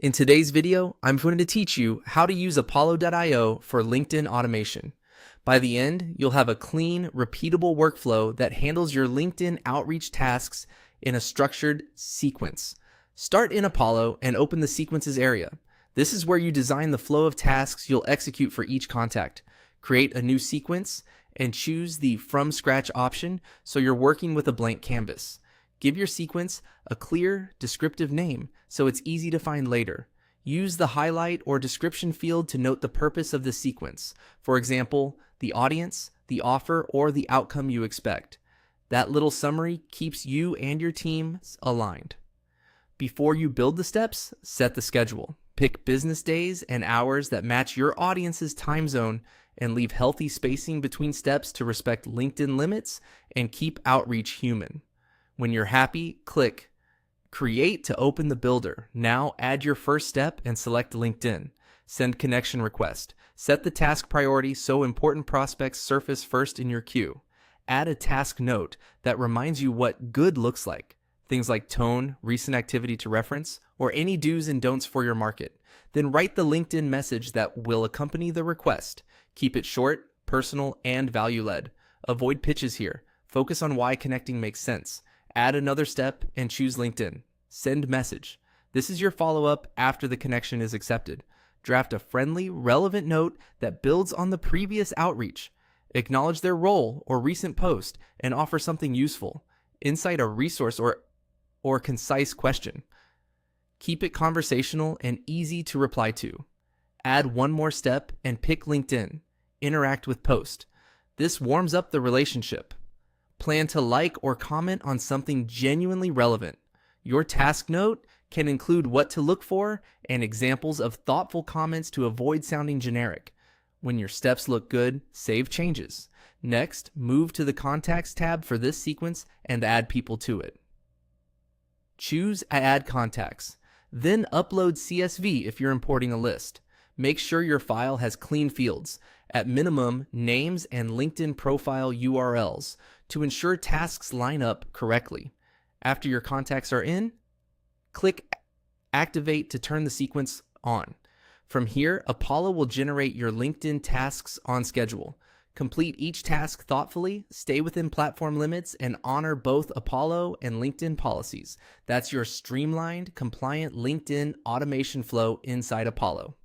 In today's video, I'm going to teach you how to use Apollo.io for LinkedIn automation. By the end, you'll have a clean, repeatable workflow that handles your LinkedIn outreach tasks in a structured sequence. Start in Apollo and open the sequences area. This is where you design the flow of tasks you'll execute for each contact. Create a new sequence and choose the From Scratch option so you're working with a blank canvas. Give your sequence a clear, descriptive name so it's easy to find later. Use the highlight or description field to note the purpose of the sequence. For example, the audience, the offer, or the outcome you expect. That little summary keeps you and your team aligned. Before you build the steps, set the schedule. Pick business days and hours that match your audience's time zone and leave healthy spacing between steps to respect LinkedIn limits and keep outreach human. When you're happy, click Create to open the builder. Now add your first step and select LinkedIn. Send connection request. Set the task priority so important prospects surface first in your queue. Add a task note that reminds you what good looks like. Things like tone, recent activity to reference, or any do's and don'ts for your market. Then write the LinkedIn message that will accompany the request. Keep it short, personal, and value-led. Avoid pitches here. Focus on why connecting makes sense. Add another step and choose LinkedIn. Send message. This is your follow-up after the connection is accepted. Draft a friendly, relevant note that builds on the previous outreach. Acknowledge their role or recent post and offer something useful. Incite a resource or concise question. Keep it conversational and easy to reply to. Add one more step and pick LinkedIn. Interact with post. This warms up the relationship. Plan to like or comment on something genuinely relevant. Your task note can include what to look for and examples of thoughtful comments to avoid sounding generic. When your steps look good, save changes. Next, move to the Contacts tab for this sequence and add people to it. Choose Add Contacts. Then upload CSV if you're importing a list. Make sure your file has clean fields, at minimum names and LinkedIn profile URLs, to ensure tasks line up correctly. After your contacts are in, click Activate to turn the sequence on. From here, Apollo will generate your LinkedIn tasks on schedule. Complete each task thoughtfully, stay within platform limits, and honor both Apollo and LinkedIn policies. That's your streamlined, compliant LinkedIn automation flow inside Apollo.